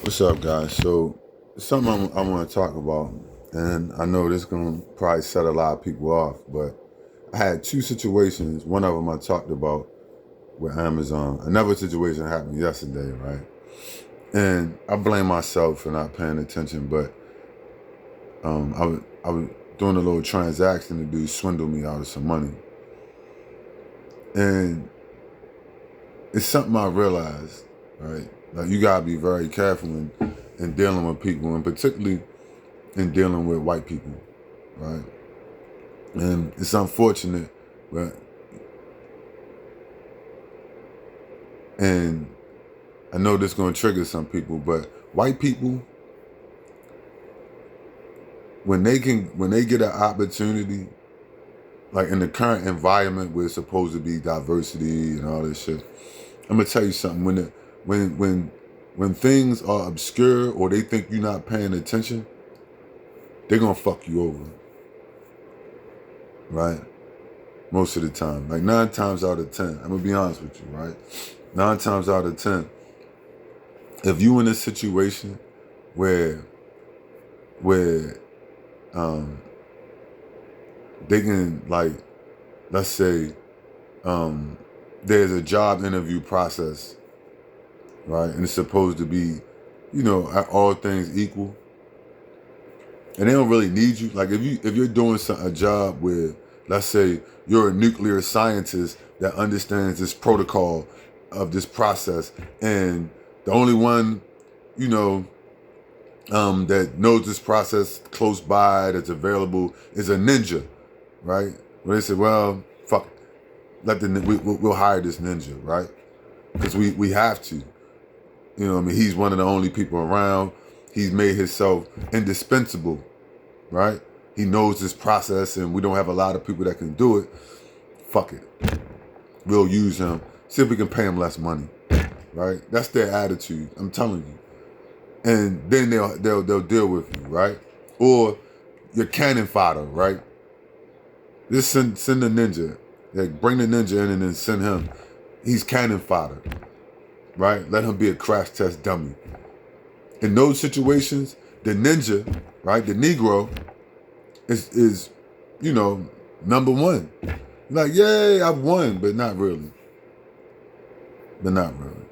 What's up, guys? So, something I want to talk about, and I know this is going to probably set a lot of people off, but I had two situations. One of them I talked about with Amazon. Another situation happened yesterday, right? And I blame myself for not paying attention, but I was doing a little transaction. The dude swindled me out of some money, and it's something I realized, right? Like you gotta be very careful in dealing with people, and particularly in dealing with white people, right? And it's unfortunate, but and I know this is gonna trigger some people, but white people, when they get an opportunity, like in the current environment where it's supposed to be diversity and all this shit, I'm gonna tell you something. When things are obscure or they think you're not paying attention, they're gonna fuck you over, right? Most of the time. Like 9 times out of 10. I'm gonna be honest with you, right? 9 times out of 10, if you in a situation where um they can, like, let's say there's a job interview process, right? And it's supposed to be, all things equal. And they don't really need you. Like if you're doing a job where, let's say, you're a nuclear scientist that understands this protocol of this process, and the only one, you know, that knows this process close by that's available is a ninja, right? Well, they say, well, fuck, we'll hire this ninja, right? Because we have to. You know what I mean? He's one of the only people around. He's made himself indispensable, right? He knows this process and we don't have a lot of people that can do it. Fuck it. We'll use him. See if we can pay him less money, right? That's their attitude. I'm telling you. And then they'll deal with you, right? Or your cannon fodder, right? Just send the ninja. Like bring the ninja in and then send him. He's cannon fodder, right? Let him be a crash test dummy. In those situations, the ninja, right, the Negro, is number one. Like, yay, I've won, but not really. But not really.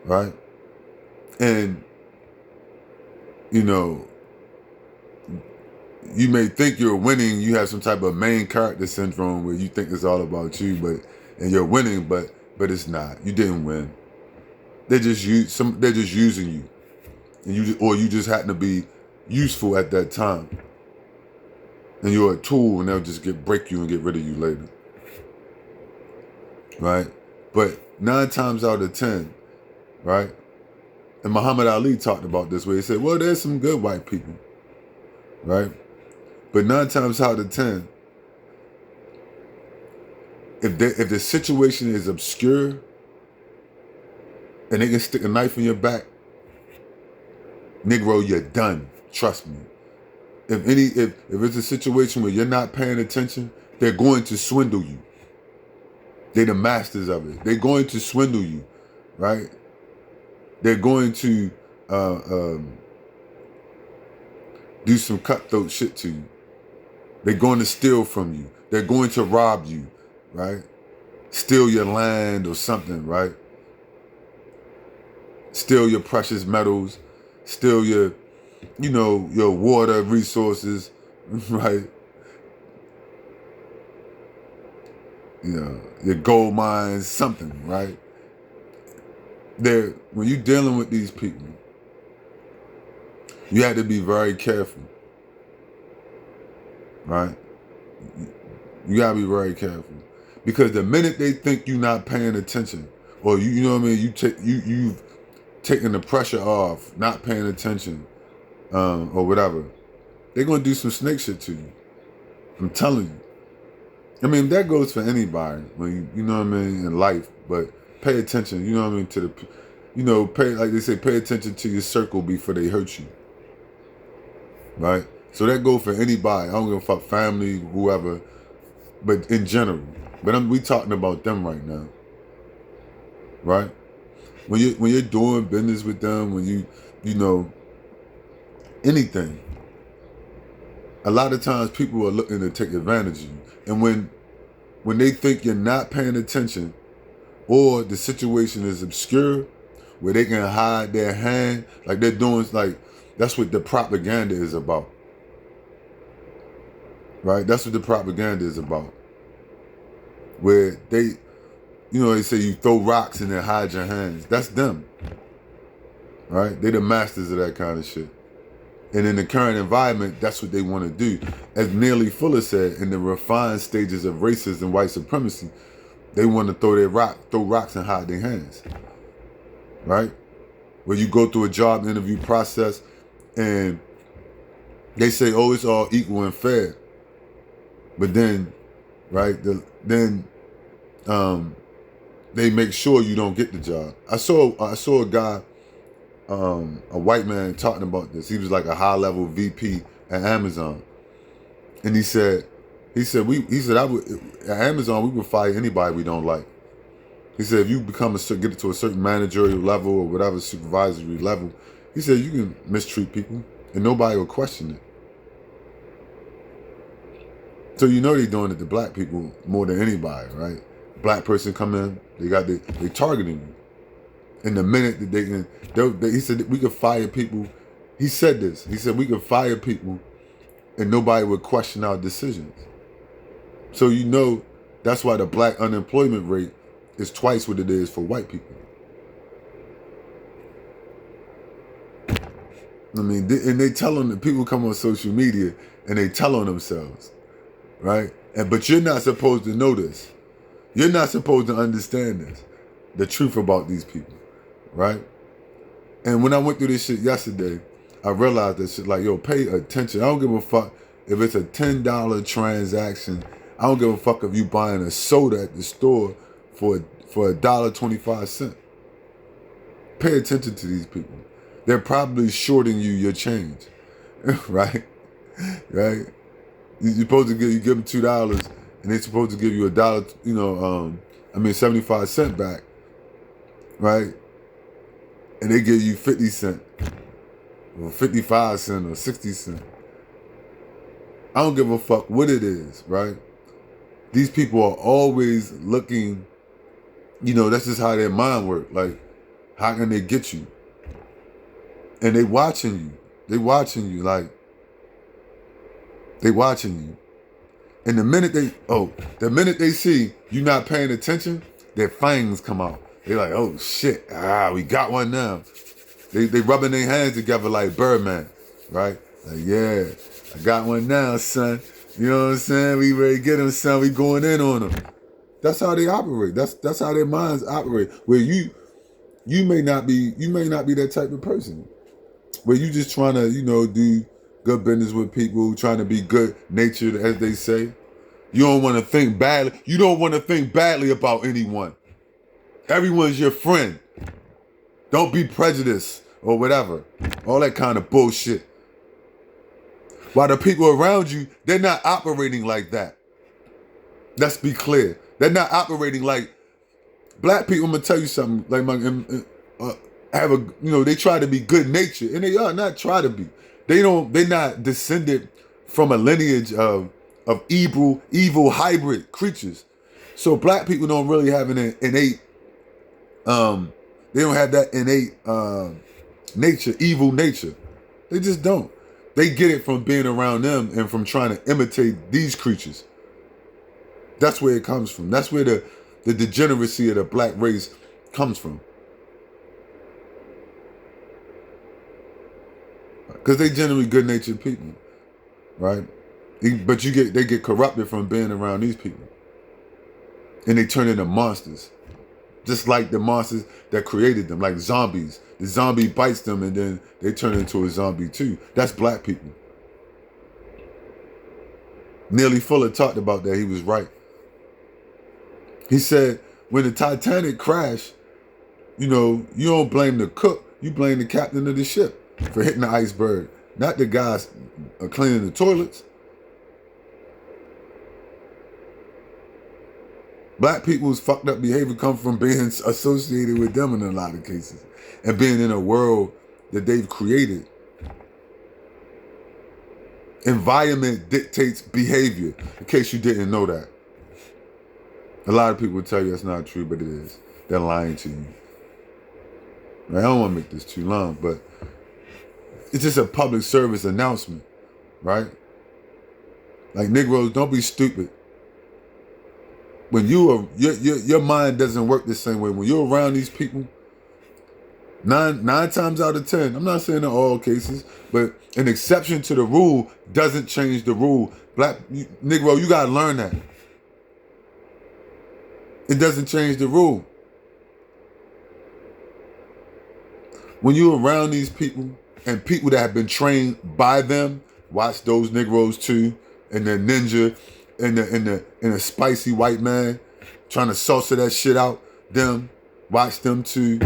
Right? And, you may think you're winning, you have some type of main character syndrome where you think it's all about you, and you're winning, but it's not. You didn't win. They're just using you. And you just happen to be useful at that time. And you're a tool, and they'll just break you and get rid of you later. Right? But 9 times out of 10, right? And Muhammad Ali talked about this where he said, well, there's some good white people, right? But 9 times out of 10, if the situation is obscure and they can stick a knife in your back, Negro, you're done. Trust me. If it's a situation where you're not paying attention, they're going to swindle you. They're the masters of it. They're going to swindle you, right? They're going to do some cutthroat shit to you. They're going to steal from you. They're going to rob you, right? Steal your land or something, right? Steal your precious metals. Steal your water resources, right? Your gold mines, something, right? When you're dealing with these people, you have to be very careful, right? You gotta be very careful, because the minute they think you're not paying attention, or you know what I mean, you've taken the pressure off, not paying attention, or whatever, they're gonna do some snake shit to you. I'm telling you. I mean, that goes for anybody when you know what I mean, in life. But pay attention, you know what I mean, to pay, like they say, pay attention to your circle before they hurt you, right? So that goes for anybody. I don't give a fuck, family, whoever, but in general. But we talking about them right now, right? When you're doing business with them, when you know anything, a lot of times people are looking to take advantage of you. And when they think you're not paying attention, or the situation is obscure, where they can hide their hand, like they're doing, like that's what the propaganda is about, right? That's what the propaganda is about, where they, they say you throw rocks and then hide your hands. That's them, right? They're the masters of that kind of shit. And in the current environment, that's what they want to do. As Neely Fuller said, in the refined stages of racism and white supremacy, they want to throw rocks and hide their hands, right? Where you go through a job interview process and they say, oh, it's all equal and fair. But then, right, they make sure you don't get the job. I saw a guy, a white man, talking about this. He was like a high level VP at Amazon, and he said I would at Amazon we would fire anybody we don't like. He said if you get to a certain managerial level or whatever supervisory level, he said you can mistreat people and nobody will question it. So they're doing it to black people more than anybody, right? Black person come in, they targeting you. And the minute that he said we could fire people. He said this. He said we could fire people, and nobody would question our decisions. So that's why the black unemployment rate is twice what it is for white people. I mean, and they tell them that people come on social media and they tell on themselves, right? But you're not supposed to know this. You're not supposed to understand this, the truth about these people, right? And when I went through this shit yesterday, I realized that shit like, yo, pay attention. I don't give a fuck if it's a $10 transaction. I don't give a fuck if you buying a soda at the store for $1.25. Pay attention to these people. They're probably shorting you your change, right? Right? You're supposed to give them $2, and they're supposed to give you $1, 75 cents back, right? And they give you 50 cents, or 55 cents, or 60 cents. I don't give a fuck what it is, right? These people are always looking, that's just how their mind works. Like, how can they get you? And they watching you. They watching you, like, they watching you. And the minute they see you not paying attention, their fangs come out. They're like, oh shit, we got one now. They rubbing their hands together like Birdman, right? Like, yeah, I got one now, son. You know what I'm saying? We ready to get him, son. We going in on them. That's how they operate. That's how their minds operate. Where you may not be that type of person. Where you just trying to, do good business with people, trying to be good natured, as they say. You don't want to think badly. You don't want to think badly about anyone. Everyone's your friend. Don't be prejudiced or whatever. All that kind of bullshit. While the people around you, they're not operating like that. Let's be clear. They're not operating like black people. I'm gonna tell you something. Like they try to be good natured, and they are not try to be. They're not descended from a lineage of evil hybrid creatures. So black people don't really have an innate. They don't have that innate nature, evil nature. They just don't. They get it from being around them and from trying to imitate these creatures. That's where it comes from. That's where the degeneracy of the black race comes from. Because they generally good-natured people, right? But they get corrupted from being around these people. And they turn into monsters. Just like the monsters that created them, like zombies. The zombie bites them and then they turn into a zombie too. That's black people. Neely Fuller talked about that. He was right. He said, when the Titanic crashed, you don't blame the cook. You blame the captain of the ship for hitting the iceberg. Not the guys cleaning the toilets. Black people's fucked up behavior comes from being associated with them in a lot of cases, and being in a world that they've created. Environment dictates behavior, in case you didn't know that. A lot of people will tell you that's not true, but it is. They're lying to you. Right? I don't want to make this too long, but it's just a public service announcement, right? Like, Negroes, don't be stupid. When your mind doesn't work the same way. When you're around these people, nine times out of 10, I'm not saying in all cases, but an exception to the rule doesn't change the rule. Negro, you gotta learn that. It doesn't change the rule. When you're around these people and people that have been trained by them, watch those Negroes too, and the ninja and the spicy white man trying to salsa that shit out. Them, watch them too.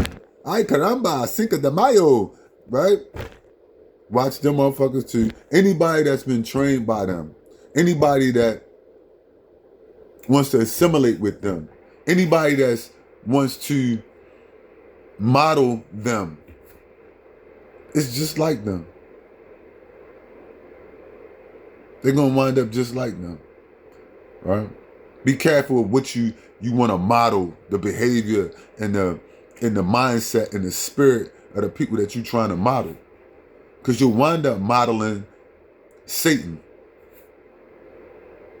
Ay caramba, Cinco de Mayo, right? Watch them motherfuckers too. Anybody that's been trained by them, anybody that wants to assimilate with them, anybody that wants to model them, it's just like them. They're gonna wind up just like them, right? Be careful of what you want to model, the behavior and the mindset and the spirit of the people that you're trying to model, because you'll wind up modeling Satan,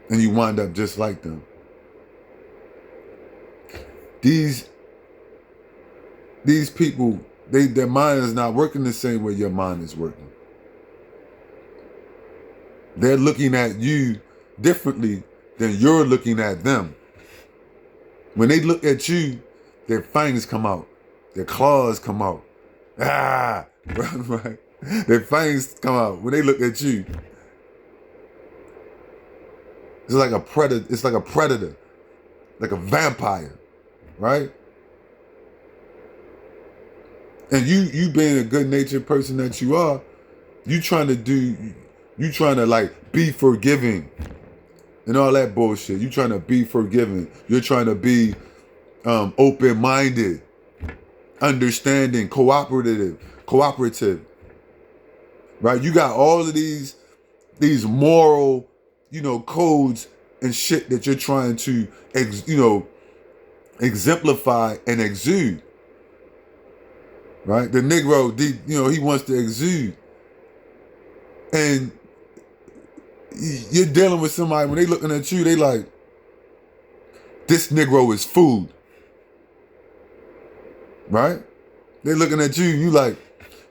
and you wind up just like them. These people, their mind is not working the same way your mind is working. They're looking at you differently than you're looking at them. When they look at you, their fangs come out, their claws come out. Right? Their fangs come out when they look at you. It's like a predator. It's like a predator, like a vampire, right? And you being a good-natured person that you are, you trying to like be forgiving and all that bullshit. You trying to be forgiving. You're trying to be open-minded, understanding, cooperative, right? You got all of these moral, codes and shit that you're trying to, exemplify and exude, right? The Negro, he wants to exude. And you're dealing with somebody, when they looking at you, they like, this Negro is food, right? They looking at you, you like,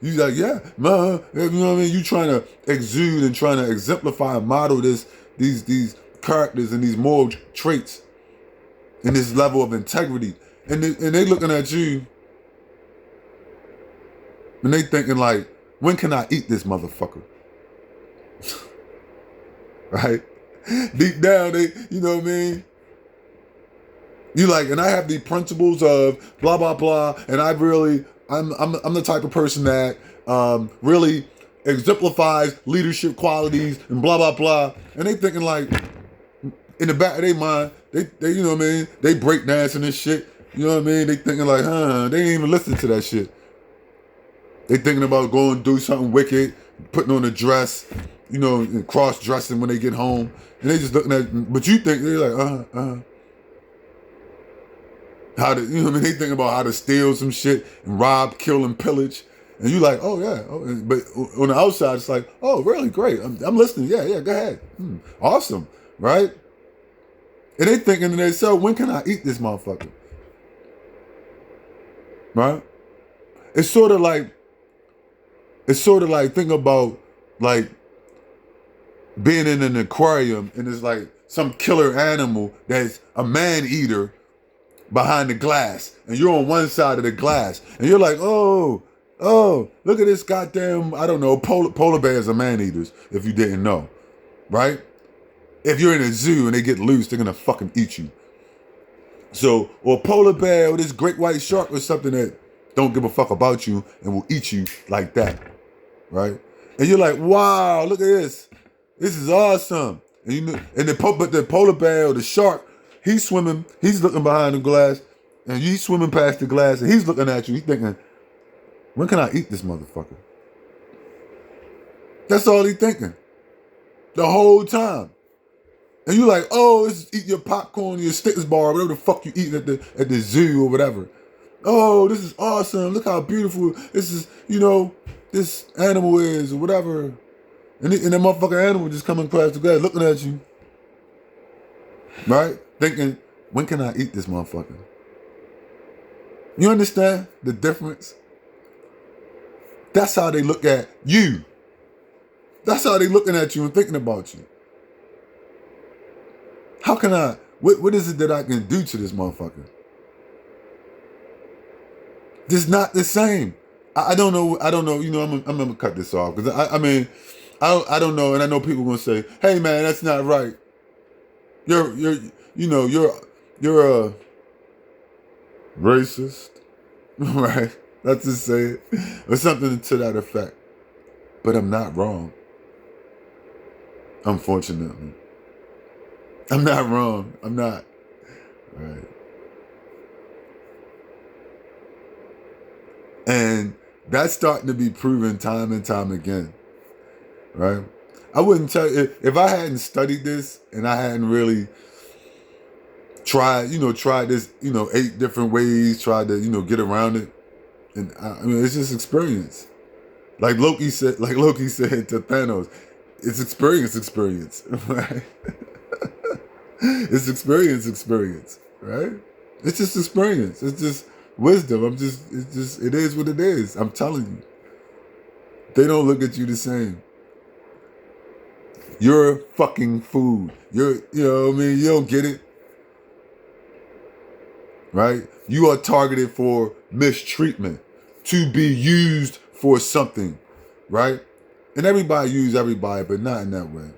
yeah, man, you know what I mean? You trying to exude and trying to exemplify and model these characters and these moral traits and this level of integrity. And they looking at you and they thinking like, when can I eat this motherfucker? Right? Deep down, they, you know what I mean? You like, and I have the principles of blah, blah, blah, and I'm the type of person that really exemplifies leadership qualities and blah, blah, blah. And they thinking like, in the back of their mind, they you know what I mean? They break dancing and shit. You know what I mean? They thinking like, they ain't even listening to that shit. They thinking about going do something wicked, putting on a dress, and cross-dressing when they get home. And they just looking at, but you think, they're like, how to, you know what I mean? They thinking about how to steal some shit and rob, kill, and pillage. And you like, oh yeah. Oh, but on the outside, it's like, oh, really? Great. I'm listening. Yeah, go ahead. Awesome. Right? And they thinking to themselves, when can I eat this motherfucker? Right? It's sort of like, think about like being in an aquarium and it's like some killer animal that's a man-eater behind the glass, and you're on one side of the glass, and you're like, oh, look at this goddamn, I don't know, polar bears are man-eaters, if you didn't know, right? If you're in a zoo and they get loose, they're gonna fucking eat you. So, or polar bear or this great white shark or something that don't give a fuck about you and will eat you like that, right? And you're like, wow, look at this. This is awesome. And but the polar bear or the shark, He's swimming. He's looking behind the glass, and he's swimming past the glass, and he's looking at you. He's thinking, when can I eat this motherfucker? That's all he's thinking. The whole time. And you're like, oh, let's eat your popcorn, your Snickers bar, whatever the fuck you eating at the zoo or whatever. Oh, this is awesome. Look how beautiful this is, this animal is or whatever. And that motherfucking animal just coming across the glass looking at you. Right? Thinking, when can I eat this motherfucker? You understand the difference? That's how they look at you. That's how they looking at you and thinking about you. How can I, what is it that I can do to this motherfucker? It's not the same. I don't know, I'm gonna cut this off because I don't know, and I know people gonna say, hey man, that's not right. You're a racist, right? Let's just say it, or something to that effect. But I'm not wrong. Unfortunately. I'm not wrong. I'm not. Right. And that's starting to be proven time and time again. Right? I wouldn't tell you, if I hadn't studied this and I hadn't really tried this, 8 different ways, tried to, get around it. And it's just experience. Like Loki said to Thanos, it's experience, right? It's experience, right? It's just experience. It's just wisdom. It is what it is. I'm telling you. They don't look at you the same. You're fucking food. You don't get it. Right? You are targeted for mistreatment, to be used for something, right? And everybody use everybody, but not in that way.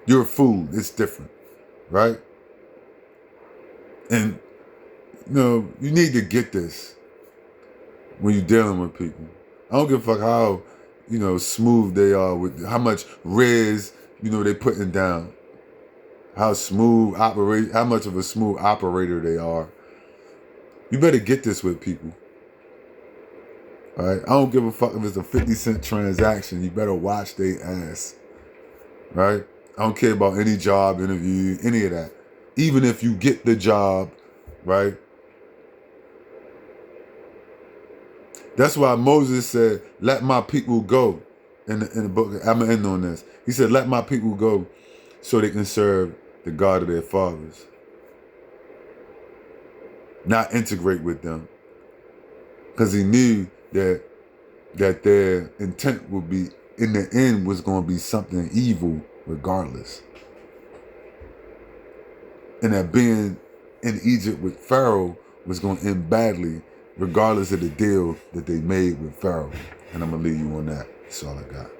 You're food. It's different, right? And, you need to get this when you're dealing with people. I don't give a fuck how, smooth they are with how much riz, they putting down. How much of a smooth operator they are. You better get this with people. All right? I don't give a fuck if it's a 50-cent transaction. You better watch their ass. Right? I don't care about any job interview, any of that. Even if you get the job, right? That's why Moses said, let my people go. In the book, I'm going to end on this. He said, let my people go so they can serve the God of their fathers. Not integrate with them. Because he knew that their intent would be, in the end, was going to be something evil regardless. And that being in Egypt with Pharaoh was going to end badly regardless of the deal that they made with Pharaoh. And I'm going to leave you on that. That's all I got.